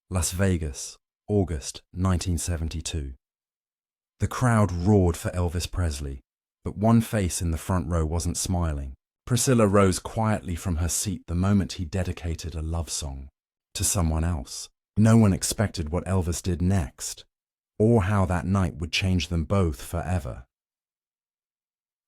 Las Vegas, August 1972. The crowd roared for Elvis Presley, but one face in the front row wasn't smiling. Priscilla rose quietly from her seat the moment he dedicated a love song to someone else. No one expected what Elvis did next, or how that night would change them both forever.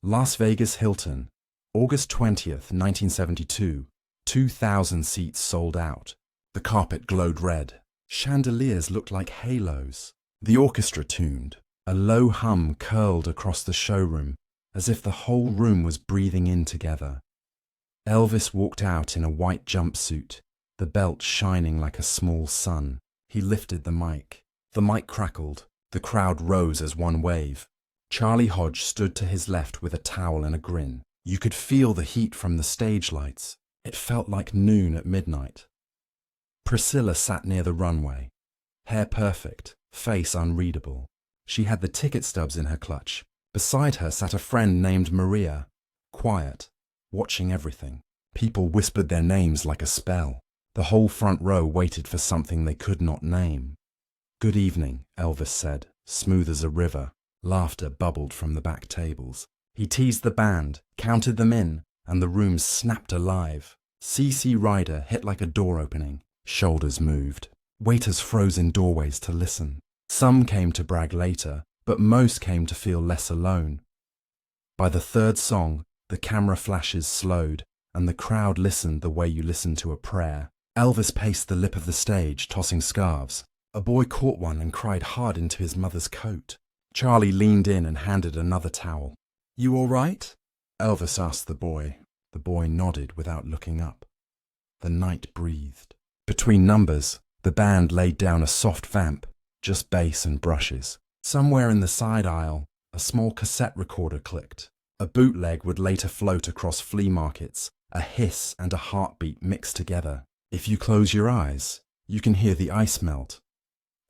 Las Vegas Hilton, August 20th, 1972. 2,000 seats sold out. The carpet glowed red. Chandeliers looked like halos. The orchestra tuned. A low hum curled across the showroom, as if the whole room was breathing in together. Elvis walked out in a white jumpsuit, the belt shining like a small sun. He lifted the mic. The mic crackled. The crowd rose as one wave. Charlie Hodge stood to his left with a towel and a grin. You could feel the heat from the stage lights. It felt like noon at midnight. Priscilla sat near the runway. Hair perfect, face unreadable. She had the ticket stubs in her clutch. Beside her sat a friend named Maria, quiet, watching everything. People whispered their names like a spell. The whole front row waited for something they could not name. "Good evening," Elvis said, smooth as a river. Laughter bubbled from the back tables. He teased the band, counted them in, and the room snapped alive. C.C. Ryder hit like a door opening. Shoulders moved. Waiters froze in doorways to listen. Some came to brag later, but most came to feel less alone. By the third song, the camera flashes slowed, and the crowd listened the way you listen to a prayer. Elvis paced the lip of the stage, tossing scarves. A boy caught one and cried hard into his mother's coat. Charlie leaned in and handed another towel. "You all right?" Elvis asked the boy. The boy nodded without looking up. The night breathed. Between numbers, the band laid down a soft vamp, just bass and brushes. Somewhere in the side aisle, a small cassette recorder clicked. A bootleg would later float across flea markets, a hiss and a heartbeat mixed together. If you close your eyes, you can hear the ice melt.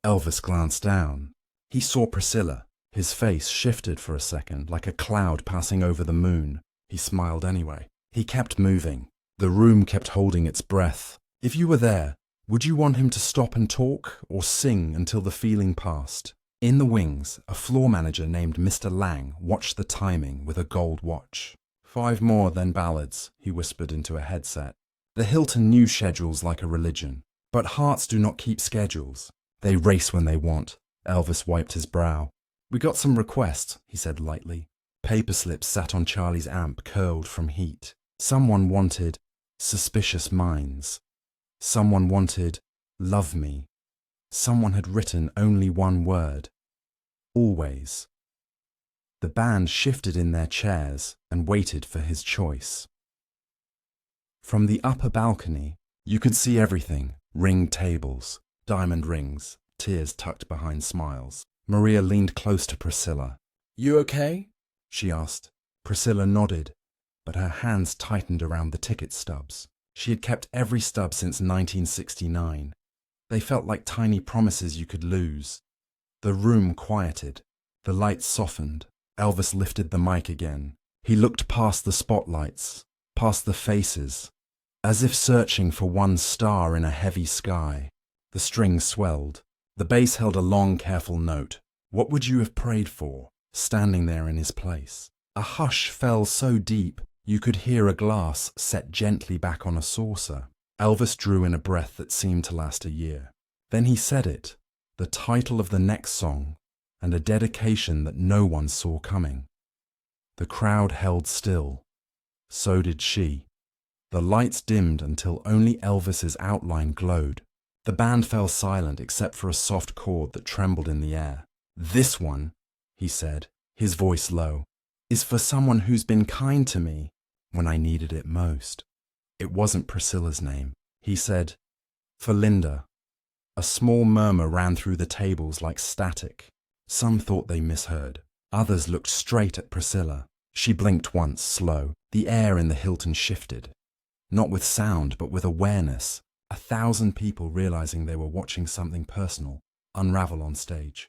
Elvis glanced down. He saw Priscilla. His face shifted for a second, like a cloud passing over the moon. He smiled anyway. He kept moving. The room kept holding its breath. If you were there, would you want him to stop and talk, or sing until the feeling passed? In the wings, a floor manager named Mr. Lang watched the timing with a gold watch. 5 more, then ballads, he whispered into a headset. The Hilton knew schedules like a religion. But hearts do not keep schedules. They race when they want. Elvis wiped his brow. "We got some requests," he said lightly. Paper slips sat on Charlie's amp, curled from heat. Someone wanted Suspicious Minds. Someone wanted Love Me. Someone had written only one word. Always. The band shifted in their chairs and waited for his choice. From the upper balcony, you could see everything. Ringed tables, diamond rings, tears tucked behind smiles. Maria leaned close to Priscilla. "You okay?" she asked. Priscilla nodded, but her hands tightened around the ticket stubs. She had kept every stub since 1969. They felt like tiny promises you could lose. The room quieted. The lights softened. Elvis lifted the mic again. He looked past the spotlights, past the faces, as if searching for one star in a heavy sky. The strings swelled. The bass held a long, careful note. What would you have prayed for, standing there in his place? A hush fell so deep you could hear a glass set gently back on a saucer. Elvis drew in a breath that seemed to last a year. Then he said it, the title of the next song, and a dedication that no one saw coming. The crowd held still. So did she. The lights dimmed until only Elvis's outline glowed. The band fell silent except for a soft chord that trembled in the air. "This one," he said, his voice low, "is for someone who's been kind to me when I needed it most." It wasn't Priscilla's name. He said, "For Linda." A small murmur ran through the tables like static. Some thought they misheard. Others looked straight at Priscilla. She blinked once, slow. The air in the Hilton shifted. Not with sound, but with awareness. 1,000 people realizing they were watching something personal unravel on stage.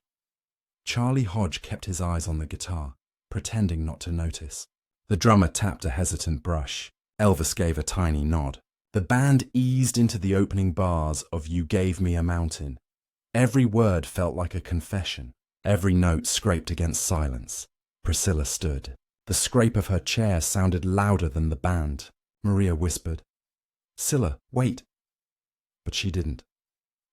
Charlie Hodge kept his eyes on the guitar, pretending not to notice. The drummer tapped a hesitant brush. Elvis gave a tiny nod. The band eased into the opening bars of You Gave Me a Mountain. Every word felt like a confession. Every note scraped against silence. Priscilla stood. The scrape of her chair sounded louder than the band. Maria whispered, "Scylla, wait." But she didn't.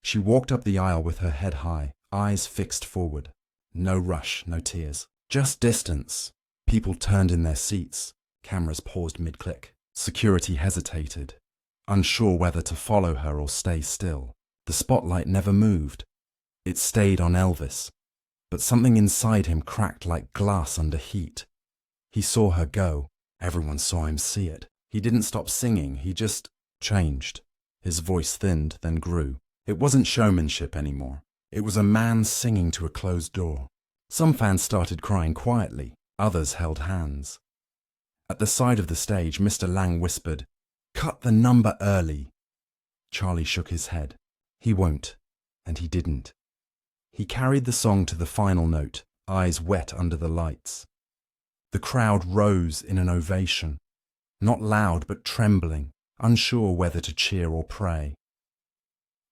She walked up the aisle with her head high, eyes fixed forward. No rush, no tears. Just distance. People turned in their seats. Cameras paused mid-click. Security hesitated, unsure whether to follow her or stay still. The spotlight never moved. It stayed on Elvis, but something inside him cracked like glass under heat. He saw her go. Everyone saw him see it. He didn't stop singing, he just changed. His voice thinned, then grew. It wasn't showmanship anymore. It was a man singing to a closed door. Some fans started crying quietly. Others held hands. At the side of the stage, Mr. Lang whispered, "Cut the number early." Charlie shook his head. He won't. And he didn't. He carried the song to the final note, eyes wet under the lights. The crowd rose in an ovation, not loud but trembling, unsure whether to cheer or pray.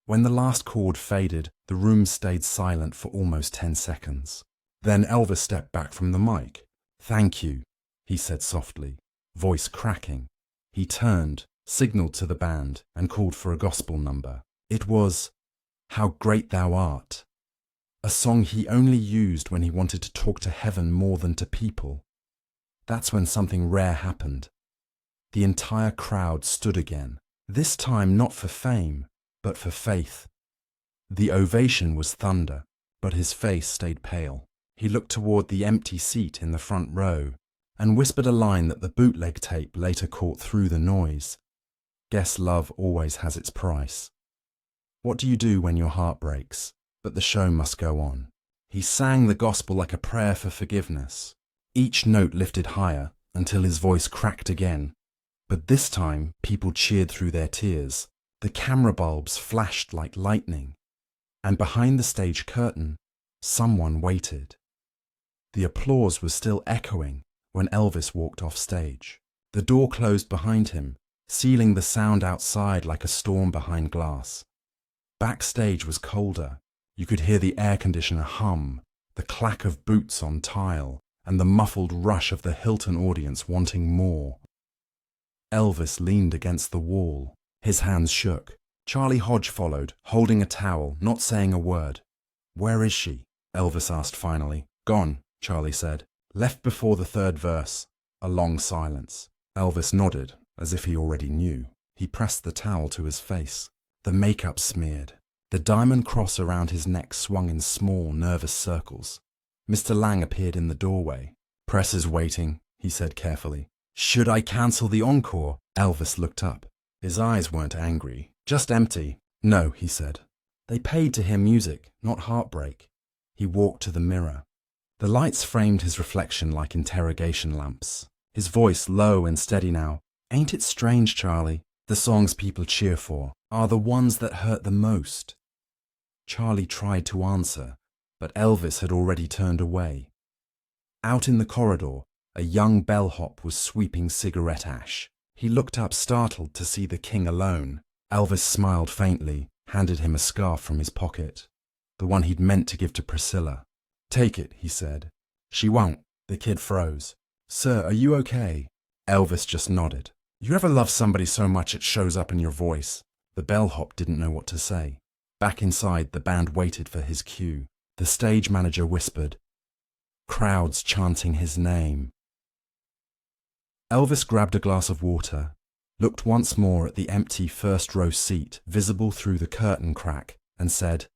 When the last chord faded, the room stayed silent for almost 10 seconds. Then Elvis stepped back from the mic. "Thank you," he said softly, voice cracking. He turned, signaled to the band, and called for a gospel number. It was "How Great Thou Art," a song he only used when he wanted to talk to heaven more than to people. That's when something rare happened. The entire crowd stood again, this time not for fame, but for faith. The ovation was thunder, but his face stayed pale. He looked toward the empty seat in the front row and whispered a line that the bootleg tape later caught through the noise. "Guess love always has its price. What do you do when your heart breaks? But the show must go on." He sang the gospel like a prayer for forgiveness. Each note lifted higher until his voice cracked again. But this time, people cheered through their tears. The camera bulbs flashed like lightning. And behind the stage curtain, someone waited. The applause was still echoing when Elvis walked off stage. The door closed behind him, sealing the sound outside like a storm behind glass. Backstage was colder. You could hear the air conditioner hum, the clack of boots on tile, and the muffled rush of the Hilton audience wanting more. Elvis leaned against the wall. His hands shook. Charlie Hodge followed, holding a towel, not saying a word. "Where is she?" Elvis asked finally. "Gone," Charlie said. "Left before the third verse." A long silence. Elvis nodded, as if he already knew. He pressed the towel to his face. The makeup smeared. The diamond cross around his neck swung in small, nervous circles. Mr. Lang appeared in the doorway. "Press is waiting," he said carefully. "Should I cancel the encore?" Elvis looked up. His eyes weren't angry, just empty. "No," he said. "They paid to hear music, not heartbreak." He walked to the mirror. The lights framed his reflection like interrogation lamps. His voice low and steady now. "Ain't it strange, Charlie? The songs people cheer for are the ones that hurt the most." Charlie tried to answer, but Elvis had already turned away. Out in the corridor, a young bellhop was sweeping cigarette ash. He looked up startled to see the king alone. Elvis smiled faintly, handed him a scarf from his pocket, the one he'd meant to give to Priscilla. "Take it," he said. "She won't." The kid froze. "Sir, are you okay?" Elvis just nodded. "You ever love somebody so much it shows up in your voice?" The bellhop didn't know what to say. Back inside, the band waited for his cue. The stage manager whispered, crowds chanting his name. Elvis grabbed a glass of water, looked once more at the empty first-row seat visible through the curtain crack, and said,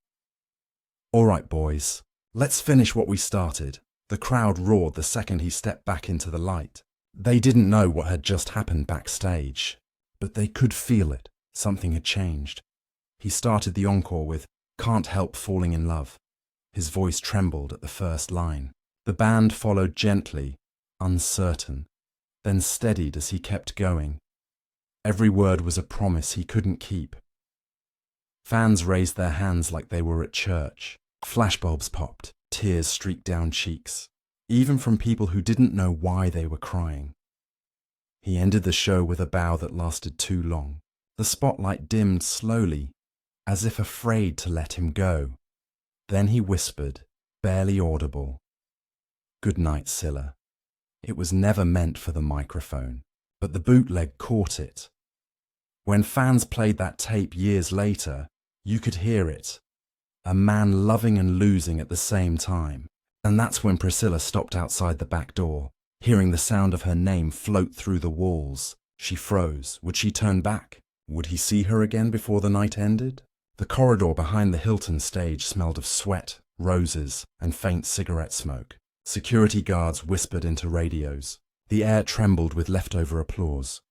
"All right, boys, let's finish what we started." The crowd roared the second he stepped back into the light. They didn't know what had just happened backstage, but they could feel it. Something had changed. He started the encore with "Can't Help Falling in Love." His voice trembled at the first line. The band followed gently, uncertain, then steadied as he kept going. Every word was a promise he couldn't keep. Fans raised their hands like they were at church. Flashbulbs popped, tears streaked down cheeks, even from people who didn't know why they were crying. He ended the show with a bow that lasted too long. The spotlight dimmed slowly, as if afraid to let him go. Then he whispered, barely audible, "Good night, Scylla." It was never meant for the microphone, but the bootleg caught it. When fans played that tape years later, you could hear it. A man loving and losing at the same time. And that's when Priscilla stopped outside the back door, hearing the sound of her name float through the walls. She froze. Would she turn back? Would he see her again before the night ended? The corridor behind the Hilton stage smelled of sweat, roses, and faint cigarette smoke. Security guards whispered into radios. The air trembled with leftover applause.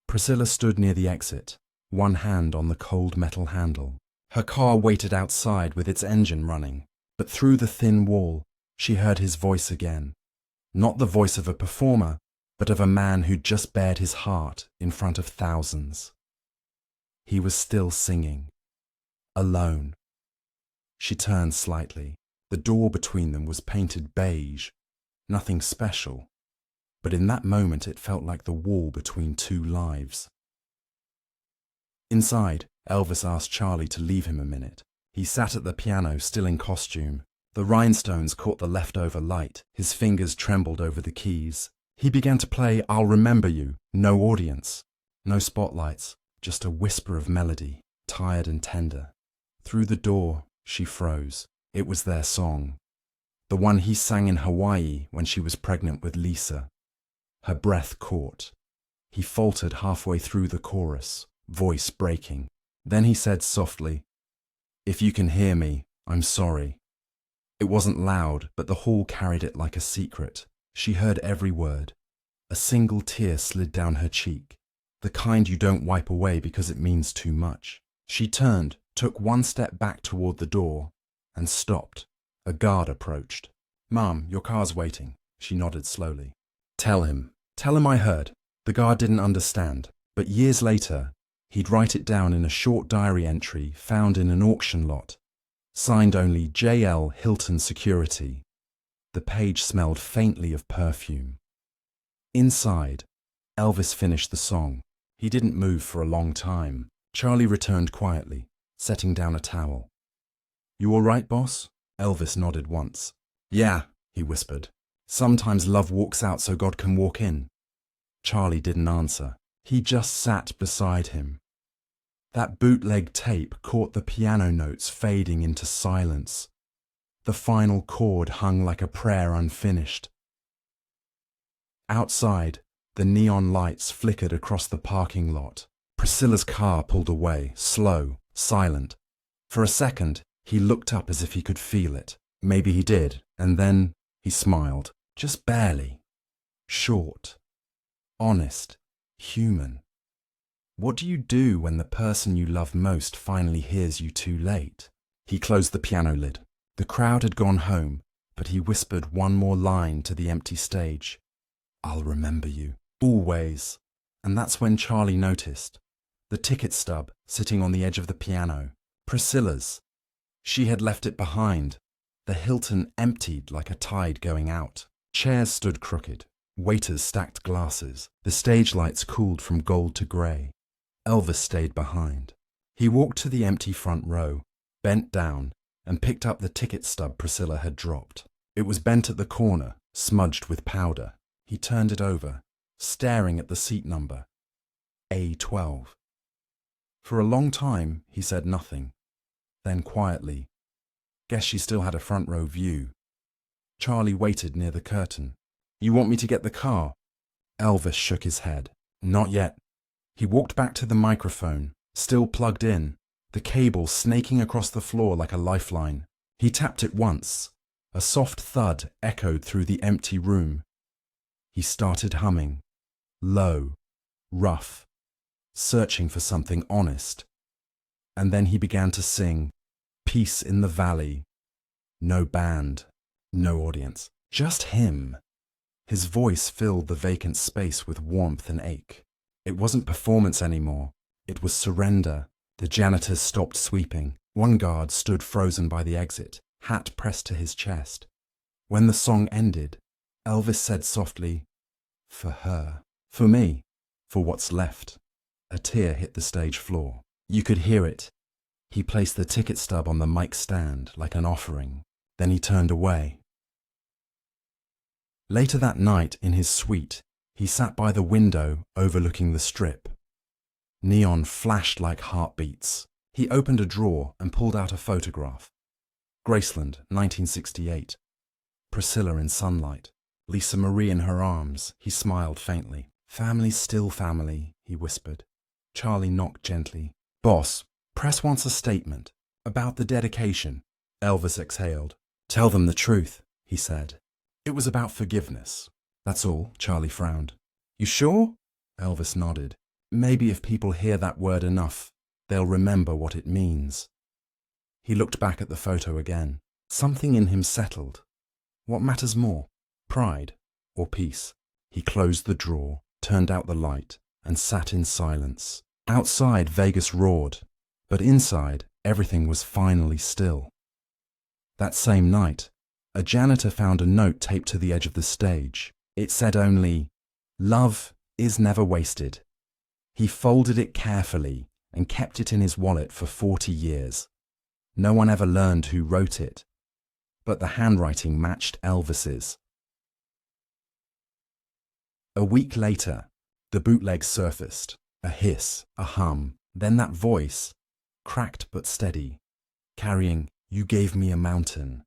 Priscilla stood near the exit, one hand on the cold metal handle. Her car waited outside with its engine running, but through the thin wall, she heard his voice again. Not the voice of a performer, but of a man who'd just bared his heart in front of thousands. He was still singing. Alone. She turned slightly. The door between them was painted beige. Nothing special. But in that moment it felt like the wall between two lives. Inside, Elvis asked Charlie to leave him a minute. He sat at the piano, still in costume. The rhinestones caught the leftover light. His fingers trembled over the keys. He began to play "I'll Remember You." No audience. No spotlights. Just a whisper of melody, tired and tender. Through the door, she froze. It was their song. The one he sang in Hawaii when she was pregnant with Lisa. Her breath caught. He faltered halfway through the chorus, voice breaking. Then he said softly, "If you can hear me, I'm sorry." It wasn't loud, but the hall carried it like a secret. She heard every word. A single tear slid down her cheek, the kind you don't wipe away because it means too much. She turned, took one step back toward the door, and stopped. A guard approached. "Mom, your car's waiting." She nodded slowly. Tell him I heard." The guard didn't understand, but years later, he'd write it down in a short diary entry found in an auction lot, signed only J.L. Hilton Security. The page smelled faintly of perfume. Inside, Elvis finished the song. He didn't move for a long time. Charlie returned quietly, setting down a towel. "You all right, boss?" Elvis nodded once. "Yeah," he whispered. "Sometimes love walks out so God can walk in." Charlie didn't answer. He just sat beside him. That bootleg tape caught the piano notes fading into silence. The final chord hung like a prayer unfinished. Outside, the neon lights flickered across the parking lot. Priscilla's car pulled away, slow, silent. For a second, he looked up as if he could feel it. Maybe he did, and then he smiled. Just barely. Short. Honest. Human. What do you do when the person you love most finally hears you too late? He closed the piano lid. The crowd had gone home, but he whispered one more line to the empty stage. "I'll remember you. Always." And that's when Charlie noticed. The ticket stub sitting on the edge of the piano. Priscilla's. She had left it behind. The Hilton emptied like a tide going out. Chairs stood crooked. Waiters stacked glasses. The stage lights cooled from gold to grey. Elvis stayed behind. He walked to the empty front row, bent down, and picked up the ticket stub Priscilla had dropped. It was bent at the corner, smudged with powder. He turned it over, staring at the seat number. A12. For a long time, he said nothing. Then quietly, "Guess she still had a front row view." Charlie waited near the curtain. "You want me to get the car?" Elvis shook his head. "Not yet." He walked back to the microphone, still plugged in, the cable snaking across the floor like a lifeline. He tapped it once. A soft thud echoed through the empty room. He started humming. Low, rough, searching for something honest. And then he began to sing, "Peace in the Valley." No band, no audience, just him. His voice filled the vacant space with warmth and ache. It wasn't performance anymore. It was surrender. The janitors stopped sweeping. One guard stood frozen by the exit, hat pressed to his chest. When the song ended, Elvis said softly, "For her. For me. For what's left." A tear hit the stage floor. You could hear it. He placed the ticket stub on the mic stand like an offering. Then he turned away. Later that night, in his suite, he sat by the window overlooking the Strip. Neon flashed like heartbeats. He opened a drawer and pulled out a photograph. Graceland, 1968. Priscilla in sunlight. Lisa Marie in her arms. He smiled faintly. "Family's still family," he whispered. Charlie knocked gently. "Boss, press wants a statement. About the dedication." Elvis exhaled. "Tell them the truth," he said. "It was about forgiveness." "That's all," Charlie frowned. "You sure?" Elvis nodded. "Maybe if people hear that word enough, they'll remember what it means." He looked back at the photo again. Something in him settled. What matters more, pride or peace? He closed the drawer, turned out the light, and sat in silence. Outside, Vegas roared, but inside, everything was finally still. That same night, a janitor found a note taped to the edge of the stage. It said only, "Love is never wasted." He folded it carefully and kept it in his wallet for 40 years. No one ever learned who wrote it, but the handwriting matched Elvis's. A week later, the bootleg surfaced. A hiss, a hum, then that voice, cracked but steady, carrying "You Gave Me a Mountain."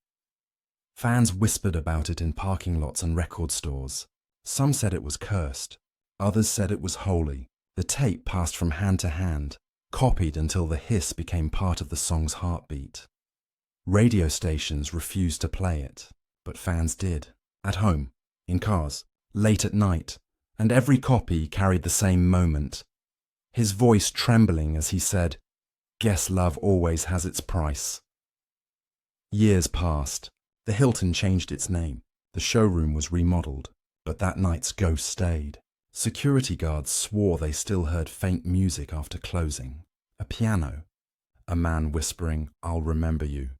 Fans whispered about it in parking lots and record stores. Some said it was cursed. Others said it was holy. The tape passed from hand to hand, copied until the hiss became part of the song's heartbeat. Radio stations refused to play it, but fans did. At home, in cars, late at night, and every copy carried the same moment. His voice trembling as he said, "Guess love always has its price." Years passed. The Hilton changed its name. The showroom was remodeled, but that night's ghost stayed. Security guards swore they still heard faint music after closing. A piano. A man whispering, "I'll remember you."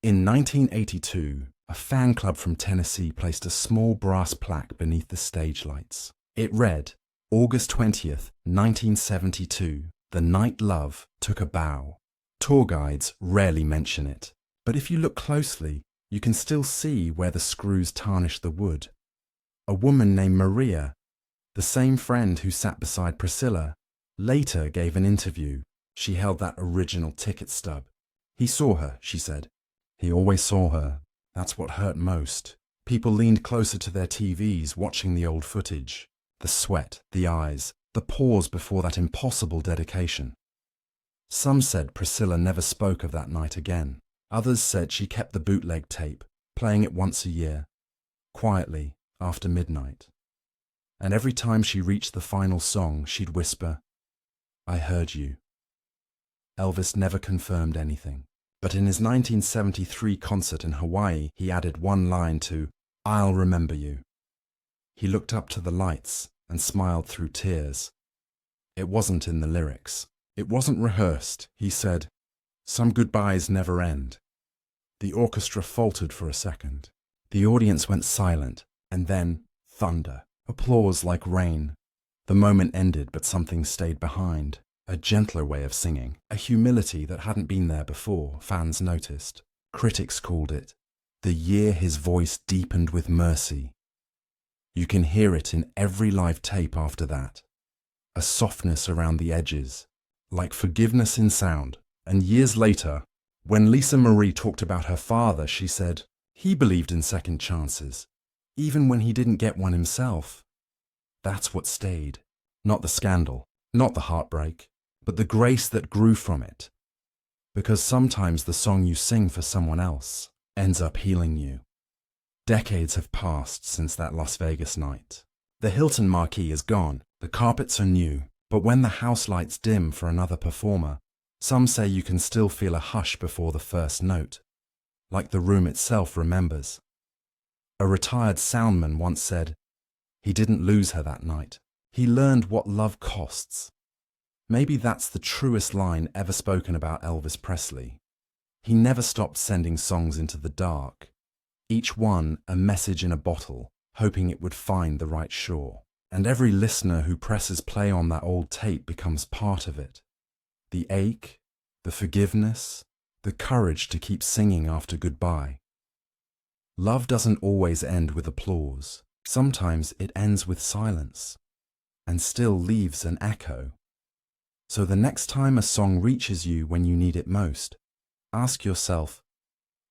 In 1982, a fan club from Tennessee placed a small brass plaque beneath the stage lights. It read, "August 20th, 1972, the night love took a bow." Tour guides rarely mention it, but if you look closely, you can still see where the screws tarnished the wood. A woman named Maria, the same friend who sat beside Priscilla, later gave an interview. She held that original ticket stub. "He saw her," she said. "He always saw her. That's what hurt most." People leaned closer to their TVs watching the old footage. The sweat, the eyes, the pause before that impossible dedication. Some said Priscilla never spoke of that night again. Others said she kept the bootleg tape, playing it once a year, quietly, after midnight. And every time she reached the final song, she'd whisper, "I heard you." Elvis never confirmed anything, but in his 1973 concert in Hawaii, he added one line to "I'll Remember You." He looked up to the lights and smiled through tears. It wasn't in the lyrics. It wasn't rehearsed. He said, "Some goodbyes never end." The orchestra faltered for a second. The audience went silent, and then thunder, applause like rain. The moment ended, but something stayed behind. A gentler way of singing, a humility that hadn't been there before, fans noticed. Critics called it the year his voice deepened with mercy. You can hear it in every live tape after that. A softness around the edges, like forgiveness in sound. And years later, when Lisa Marie talked about her father, she said, he believed in second chances, even when he didn't get one himself. That's what stayed. Not the scandal, not the heartbreak, but the grace that grew from it. Because sometimes the song you sing for someone else ends up healing you. Decades have passed since that Las Vegas night. The Hilton marquee is gone, the carpets are new, but when the house lights dim for another performer, some say you can still feel a hush before the first note, like the room itself remembers. A retired soundman once said, he didn't lose her that night. He learned what love costs. Maybe that's the truest line ever spoken about Elvis Presley. He never stopped sending songs into the dark, each one a message in a bottle, hoping it would find the right shore. And every listener who presses play on that old tape becomes part of it. The ache, the forgiveness, the courage to keep singing after goodbye. Love doesn't always end with applause. Sometimes it ends with silence, and still leaves an echo. So the next time a song reaches you when you need it most, ask yourself,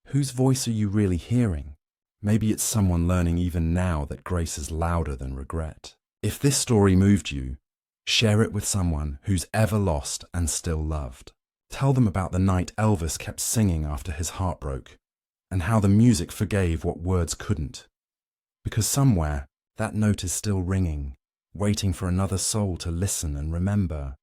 whose voice are you really hearing? Maybe it's someone learning even now that grace is louder than regret. If this story moved you, share it with someone who's ever lost and still loved. Tell them about the night Elvis kept singing after his heart broke, and how the music forgave what words couldn't. Because somewhere, that note is still ringing, waiting for another soul to listen and remember.